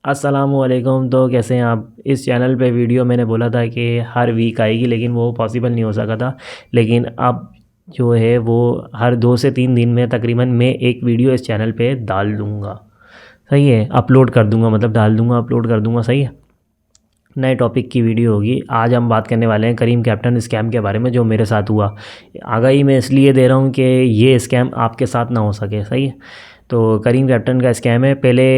अस्सलामुअलैकुम। तो कैसे हैं आप? इस चैनल पे वीडियो मैंने बोला था कि हर वीक आएगी, लेकिन वो पॉसिबल नहीं हो सका था। लेकिन अब जो है वो हर 2 से 3 दिन में तकरीबन मैं एक वीडियो इस चैनल पे डाल दूँगा। सही है, अपलोड कर दूँगा, मतलब डाल दूँगा, अपलोड कर दूँगा। सही है। नए टॉपिक की वीडियो होगी। आज हम बात करने वाले हैं करीम कैप्टन स्कैम के बारे में, जो मेरे साथ हुआ। आगाही मैं इसलिए दे रहा हूँ कि ये स्कैम आपके साथ ना हो सके। सही है। तो करीम कैप्टन का स्कैम है। पहले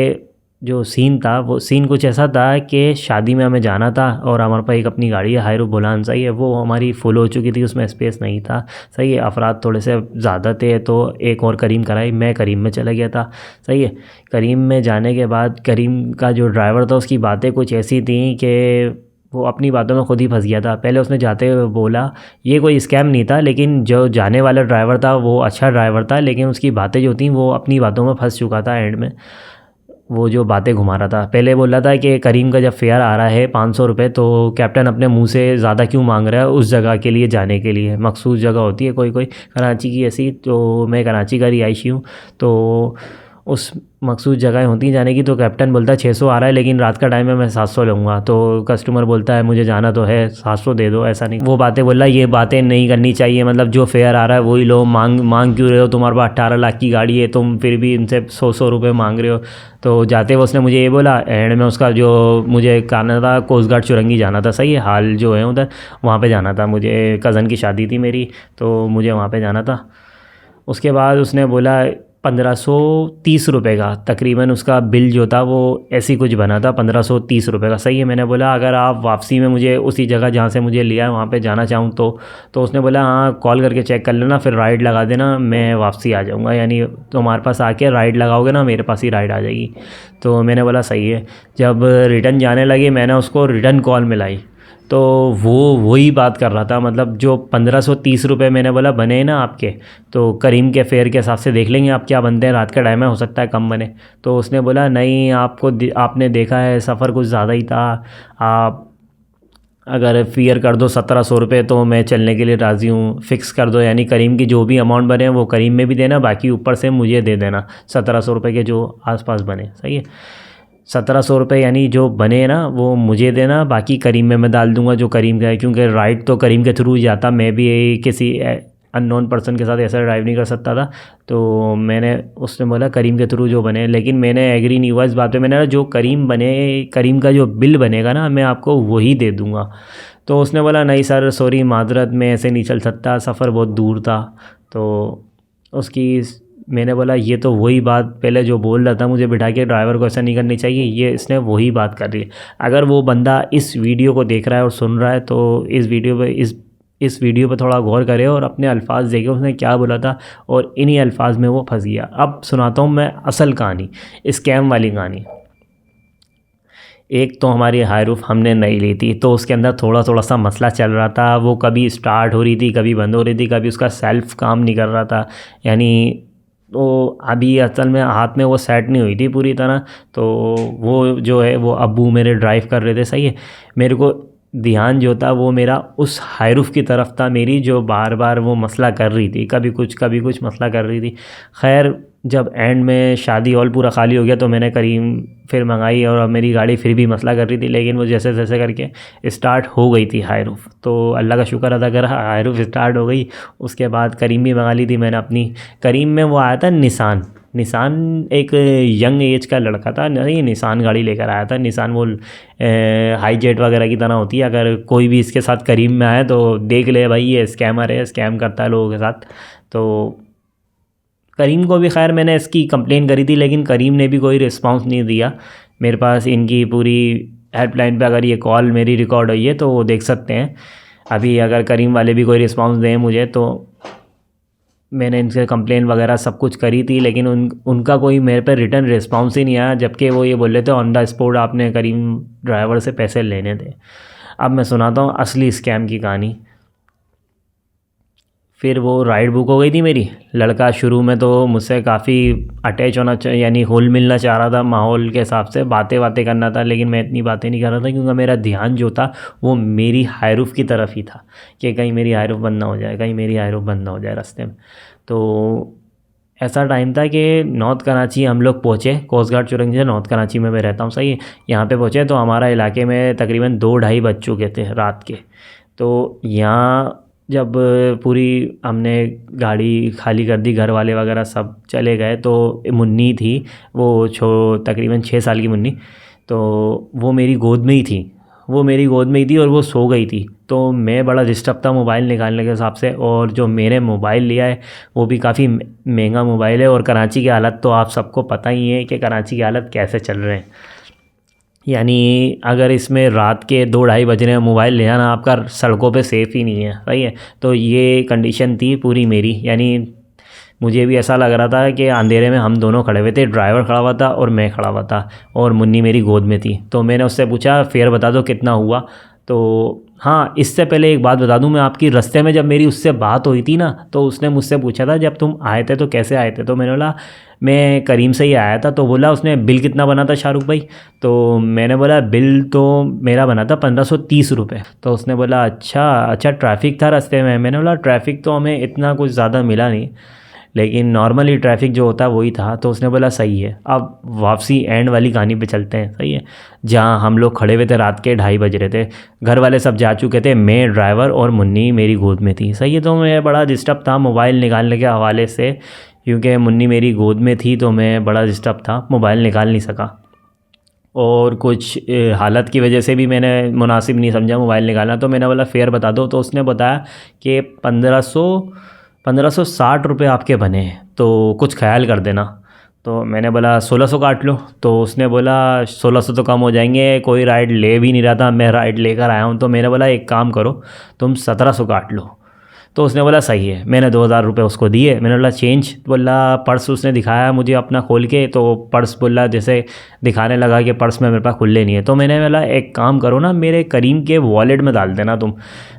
जो सीन था, वो सीन कुछ ऐसा था कि शादी में हमें जाना था और हमारे पास एक अपनी गाड़ी है, हायरो बोलान। सही है। वो हमारी फुल हो चुकी थी, उसमें स्पेस नहीं था। सही है। अफराद थोड़े से ज़्यादा थे, तो एक और करीम कराई, मैं करीम में चला गया था। सही है। करीम में जाने के बाद करीम का जो ड्राइवर था, उसकी बातें कुछ ऐसी थी कि वो अपनी बातों में खुद ही फंस गया था। पहले उसने जाते हुए बोला ये कोई स्कैम नहीं था, लेकिन जो जाने वाला ड्राइवर था वो अच्छा ड्राइवर था, लेकिन उसकी बातें जो थी वो अपनी बातों में फंस चुका था। एंड में वो जो बातें घुमा रहा था, पहले बोल रहा था कि करीम का जब फेयर आ रहा है 500 रुपये, तो कैप्टन अपने मुंह से ज़्यादा क्यों मांग रहा है उस जगह के लिए जाने के लिए। मखसूस जगह होती है कोई कोई कराची की ऐसी, तो मैं कराची का रिहायशी हूँ, तो उस मखसूस जगह होती हैं जाने की। तो कैप्टन बोलता है 600 आ रहा है, लेकिन रात का टाइम है, मैं 700 लूँगा। तो कस्टमर बोलता है मुझे जाना तो है, 700 दे दो। ऐसा नहीं, वो बातें बोल रहा है, ये बातें नहीं करनी चाहिए। मतलब जो फेयर आ रहा है वही लो, मांग मांग क्यों रहे हो? तुम्हारे पास 18 लाख की गाड़ी है, तुम फिर भी इनसे 100 रुपये मांग रहे हो। तो जाते हुए उसने मुझे ये बोला। एंड में उसका जो मुझे कहना था, कोस्ट गार्ड चुरंगी जाना था। सही है। हाल जो है उधर, वहाँ पे जाना था मुझे। कज़न की शादी थी मेरी, तो मुझे वहाँ पे जाना था। उसके बाद उसने बोला 1530 रुपये का तकरीबन उसका बिल जो था, वो ऐसी कुछ बना था 1530 रुपये का। सही है। मैंने बोला अगर आप वापसी में मुझे उसी जगह जहाँ से मुझे लिया है वहाँ पे जाना चाहूँ तो उसने बोला हाँ, कॉल करके चेक कर लेना, फिर राइड लगा देना, मैं वापसी आ जाऊँगा। यानी तुम्हारे पास आके राइड लगाओगे ना, मेरे पास ही राइड आ जाएगी। तो मैंने बोला सही है। जब रिटर्न जाने लगे, मैंने उसको रिटर्न कॉल मिलाई, तो वो वही बात कर रहा था। मतलब जो 1530 रुपये मैंने बोला बने हैं ना आपके, तो करीम के फेयर के हिसाब से देख लेंगे आप क्या बनते हैं। रात का टाइम है, हो सकता है कम बने। तो उसने बोला नहीं, आपने देखा है सफ़र कुछ ज़्यादा ही था। आप अगर फेयर कर दो 1700 रुपये, तो मैं चलने के लिए राज़ी हूँ। फ़िक्स कर दो, यानी करीम की जो भी अमाउंट बने वो करीम में भी देना, बाकी ऊपर से मुझे दे देना 1700 रुपये के जो आसपास बने। सही है। 1700 रुपये यानी जो बने ना वो मुझे देना, बाकी करीम में मैं डाल दूंगा जो करीम का है, क्योंकि राइड तो करीम के थ्रू ही जाता। मैं भी किसी अननोन पर्सन के साथ ऐसा ड्राइव नहीं कर सकता था। तो मैंने उसने बोला करीम के थ्रू जो बने, लेकिन मैंने एग्री नहीं हुआ इस बात पे। मैंने कहा जो करीम बने, करीम का जो बिल बनेगा ना, मैं आपको वही दे दूँगा। तो उसने बोला नहीं सर, सॉरी, माजरत, मैं ऐसे नहीं चल सकता, सफ़र बहुत दूर था। तो उसकी मैंने बोला ये तो वही बात पहले जो बोल रहा था मुझे बिठा के, ड्राइवर को ऐसा नहीं करनी चाहिए, ये इसने वही बात कर रही है। अगर वो बंदा इस वीडियो को देख रहा है और सुन रहा है, तो इस वीडियो पे थोड़ा गौर करे और अपने अल्फाज देखे उसने क्या बोला था, और इन्हीं अल्फाज में वो फंस गया। अब सुनाता हूँ मैं असल कहानी, स्कैम वाली कहानी। एक तो हमारी हायरूफ हमने नई ली थी, तो उसके अंदर थोड़ा थोड़ा सा मसला चल रहा था। वो कभी स्टार्ट हो रही थी, कभी बंद हो रही थी, कभी उसका सेल्फ काम नहीं कर रहा था। यानी तो अभी असल में हाथ में वो सेट नहीं हुई थी पूरी तरह। तो वो जो है वो अब्बू मेरे ड्राइव कर रहे थे। सही है। मेरे को ध्यान जो था वो मेरा उस हायरूफ की तरफ था मेरी, जो बार बार वो मसला कर रही थी, कभी कुछ मसला कर रही थी। खैर, जब एंड में शादी हॉल पूरा खाली हो गया, तो मैंने करीम फिर मंगाई, और अब मेरी गाड़ी फिर भी मसला कर रही थी, लेकिन वो जैसे जैसे करके स्टार्ट हो गई थी हायरूफ। तो अल्लाह का शुक्र अदा कर, हायरूफ स्टार्ट हो गई। उसके बाद करीम भी मंगा ली थी मैंने अपनी। करीम में वो आया था निसान। निसान एक यंग एज का लड़का था, नहीं निसान गाड़ी लेकर आया था। निसान वो हाई जेट वगैरह की तरह होती है। अगर कोई भी इसके साथ करीम में आए तो देख ले भाई, ये स्कैमर है, स्कैम करता है लोगों के साथ। तो करीम को भी खैर मैंने इसकी कंप्लेन करी थी, लेकिन करीम ने भी कोई रिस्पांस नहीं दिया। मेरे पास इनकी पूरी हेल्पलाइन पे अगर ये कॉल मेरी रिकॉर्ड हुई है तो वो देख सकते हैं। अभी अगर करीम वाले भी कोई रिस्पांस दें मुझे, तो मैंने इनसे कंप्लेन वगैरह सब कुछ करी थी, लेकिन उनका कोई मेरे पे रिटर्न रिस्पांस ही नहीं आया। जबकि वो ये बोल रहे थे ऑन द स्पॉट आपने करीम ड्राइवर से पैसे लेने थे। अब मैं सुनाता हूँ असली स्कैम की कहानी। फिर वो राइड बुक हो गई थी मेरी। लड़का शुरू में तो मुझसे काफ़ी अटैच होना यानी होल मिलना चाह रहा था, माहौल के हिसाब से बातें बातें करना था, लेकिन मैं इतनी बातें नहीं कर रहा था, क्योंकि मेरा ध्यान जो था वो मेरी हायरूफ की तरफ ही था, कि कहीं मेरी हायरूफ बंद ना हो जाए, कहीं मेरी हायरूफ बंद ना हो जाए रास्ते में। तो ऐसा टाइम था कि नॉर्थ कराची हम लोग पहुँचे, कोस्ट गार्ड चौरंगी से नॉर्थ कराची में मैं रहता हूँ, सही है। यहाँ पे पहुँचे तो हमारा इलाके में तकरीबन 2-2:30 बज चुके थे रात के। तो यहाँ जब पूरी हमने गाड़ी खाली कर दी, घर वाले वगैरह सब चले गए, तो मुन्नी थी वो तकरीबन 6 साल की मुन्नी, तो वो मेरी गोद में ही थी, वो मेरी गोद में ही थी और वो सो गई थी। तो मैं बड़ा डिस्टर्ब था मोबाइल निकालने के हिसाब से, और जो मैंने मोबाइल लिया है वो भी काफ़ी महंगा मोबाइल है। और कराची की हालत तो आप सबको पता ही है कि कराची की हालत कैसे चल रहे हैं। यानी अगर इसमें रात के 2-2:30 बज रहे हैं, मोबाइल ले जाना आपका सड़कों पे सेफ़ ही नहीं है, सही है। तो ये कंडीशन थी पूरी मेरी, यानी मुझे भी ऐसा लग रहा था कि अंधेरे में हम दोनों खड़े हुए थे, ड्राइवर खड़ा हुआ था और मैं खड़ा हुआ था, और मुन्नी मेरी गोद में थी। तो मैंने उससे पूछा फेयर बता दो कितना हुआ। तो हाँ, इससे पहले एक बात बता दूं मैं, आपकी रास्ते में जब मेरी उससे बात हुई थी ना, तो उसने मुझसे पूछा था जब तुम आए थे तो कैसे आए थे, तो मैंने बोला मैं करीम से ही आया था। तो बोला उसने बिल कितना बना था शाहरुख भाई, तो मैंने बोला बिल तो मेरा बना था 1530 रुपये। तो उसने बोला अच्छा ट्रैफिक था रास्ते में। मैंने बोला ट्रैफिक तो हमें इतना कुछ ज़्यादा मिला नहीं, लेकिन नॉर्मली ट्रैफिक जो होता है वही था। तो उसने बोला सही है, अब वापसी एंड वाली कहानी पे चलते हैं, सही है। जहाँ हम लोग खड़े हुए थे रात के 2:30 बज रहे थे, घर वाले सब जा चुके थे, मैं ड्राइवर और मुन्नी मेरी गोद में थी, सही है। तो मैं बड़ा डिस्टर्ब था मोबाइल निकालने के हवाले से, क्योंकि मुन्नी मेरी गोद में थी, तो मैं बड़ा डिस्टर्ब था, मोबाइल निकाल नहीं सका। और कुछ हालत की वजह से भी मैंने मुनासिब नहीं समझा मोबाइल निकालना। तो मैंने बोला फेयर बता दो, तो उसने बताया कि 1560 रुपये आपके बने हैं, तो कुछ ख्याल कर देना। तो मैंने बोला 1600 काट लो। तो उसने बोला 1600 तो कम हो जाएंगे, कोई राइड ले भी नहीं रहा था, मैं राइड लेकर आया हूँ। तो मैंने बोला एक काम करो, तुम 1700 काट लो। तो उसने बोला सही है। मैंने 2000 रुपये उसको दिए। मैंने बोला चेंज, बोला पर्स उसने दिखाया मुझे अपना खोल के, तो पर्स बोला जैसे दिखाने लगा कि पर्स में मेरे पास खुले नहीं है। तो मैंने बोला एक काम करो ना, मेरे करीम के वॉलेट में डाल देना तुम।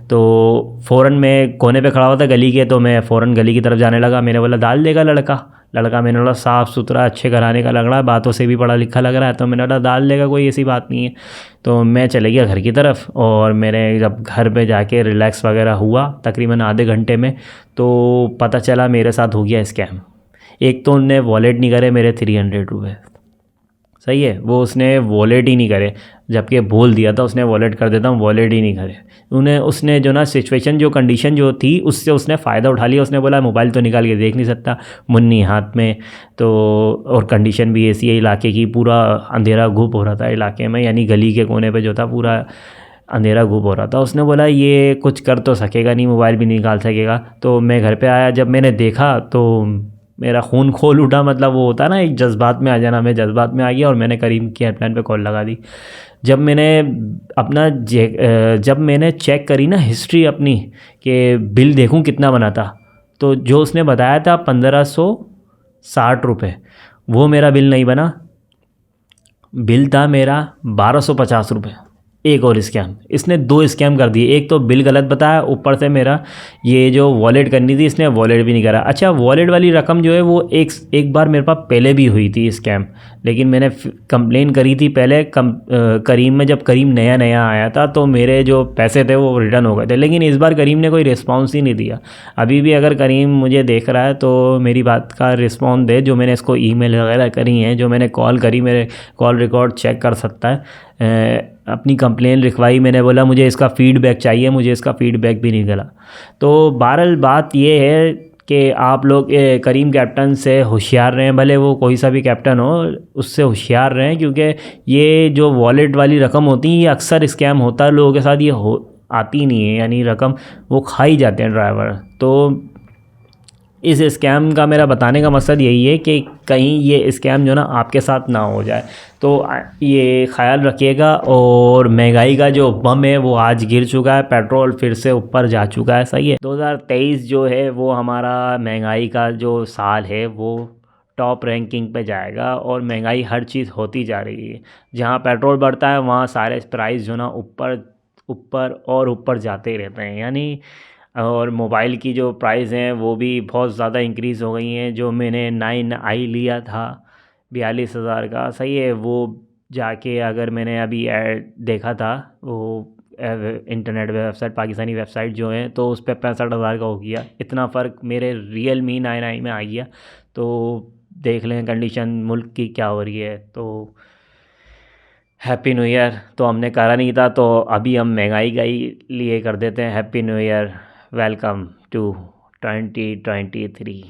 तो फ़ौरन मैं कोने पे खड़ा हुआ था गली के, तो मैं फ़ौरन गली की तरफ जाने लगा। मैंने बोला डाल देगा लड़का मैंने बोला साफ़ सुथरा अच्छे घराने का लग रहा है, बातों से भी पढ़ा लिखा लग रहा है, तो मैंने बोला डाल देगा, कोई ऐसी बात नहीं है। तो मैं चले गया घर की तरफ, और मैंने जब घर पे जाके रिलैक्स वगैरह हुआ तकरीबन आधे घंटे में, तो पता चला मेरे साथ हो गया स्कैम। एक तो उनने वॉलेट नहीं करे मेरे 300 रुपये, सही है, वो उसने वॉलेट ही नहीं करे, जबकि बोल दिया था उसने वॉलेट कर देता हूँ, वॉलेट ही नहीं करे। उसने जो ना सिचुएशन जो कंडीशन जो थी उससे उसने फ़ायदा उठा लिया। उसने बोला मोबाइल तो निकाल के देख नहीं सकता, मुन्नी हाथ में, तो और कंडीशन भी ऐसी है इलाके की, पूरा अंधेरा घुप हो रहा था इलाके में, यानी गली के कोने पे जो था पूरा अंधेरा घुप हो रहा था। उसने बोला ये कुछ कर तो सकेगा नहीं, मोबाइल भी नहीं निकाल सकेगा। तो मैं घर पे आया, जब मैंने देखा तो मेरा खून खोल उठा, मतलब वो होता है ना एक जज्बात में आ जाना, मैं जज्बात में आ गया और मैंने करीम की हेल्पलाइन पे कॉल लगा दी। जब मैंने जब मैंने चेक करी ना हिस्ट्री अपनी कि बिल देखूं कितना बना था, तो जो उसने बताया था 1560 रुपये, वो मेरा बिल नहीं बना, बिल था मेरा 1250 रुपये। एक और स्कैम, इसने 2 स्कैम कर दिए। एक तो बिल गलत बताया, ऊपर से मेरा ये जो वॉलेट करनी थी इसने वॉलेट भी नहीं करा। अच्छा, वॉलेट वाली रकम जो है वो एक बार मेरे पास पहले भी हुई थी स्कैम, लेकिन मैंने कंप्लेन करी थी पहले करीम में, जब करीम नया नया आया था, तो मेरे जो पैसे थे वो रिटर्न हो गए थे। लेकिन इस बार करीम ने कोई रिस्पॉन्स ही नहीं दिया। अभी भी अगर करीम मुझे देख रहा है तो मेरी बात का रिस्पॉन्स दे, जो मैंने इसको ईमेल वगैरह करी हैं, जो मैंने कॉल करी, मेरे कॉल रिकॉर्ड चेक कर सकता है। अपनी कंप्लेन लिखवाई, मैंने बोला मुझे इसका फ़ीडबैक चाहिए, मुझे इसका फ़ीडबैक भी नहीं मिला। तो बहरहाल बात ये है कि आप लोग करीम कैप्टन से होशियार रहें, भले वो कोई सा भी कैप्टन हो, उससे होशियार रहें, क्योंकि ये जो वॉलेट वाली रकम होती है ये अक्सर स्कैम होता है लोगों के साथ, ये आती नहीं है, यानी रकम वो खा ही जाते हैं ड्राइवर। तो इस स्कैम का मेरा बताने का मकसद यही है कि कहीं ये स्कैम जो ना आपके साथ ना हो जाए, तो ये ख्याल रखिएगा। और महंगाई का जो बम है वो आज गिर चुका है, पेट्रोल फिर से ऊपर जा चुका है, सही है। 2023 जो है वो हमारा महंगाई का जो साल है वो टॉप रैंकिंग पे जाएगा, और महंगाई हर चीज़ होती जा रही है। जहाँ पेट्रोल बढ़ता है वहाँ सारे प्राइस जो ना ऊपर ऊपर और ऊपर जाते ही रहते हैं, यानी। और मोबाइल की जो प्राइस हैं वो भी बहुत ज़्यादा इंक्रीज़ हो गई हैं। जो मैंने 9i लिया था 42,000 का, सही है, वो जाके अगर मैंने अभी ऐड देखा था वो इंटरनेट वेबसाइट, पाकिस्तानी वेबसाइट जो हैं, तो उस पर 65,000 का हो गया। इतना फ़र्क मेरे Realme 9i में आ गया। तो देख लें कंडीशन मुल्क की क्या हो रही है। तो हैप्पी न्यू ईयर तो हमने करा नहीं था, तो अभी हम महंगाई का ही लिए कर देते हैं। Happy new year, welcome to 2023।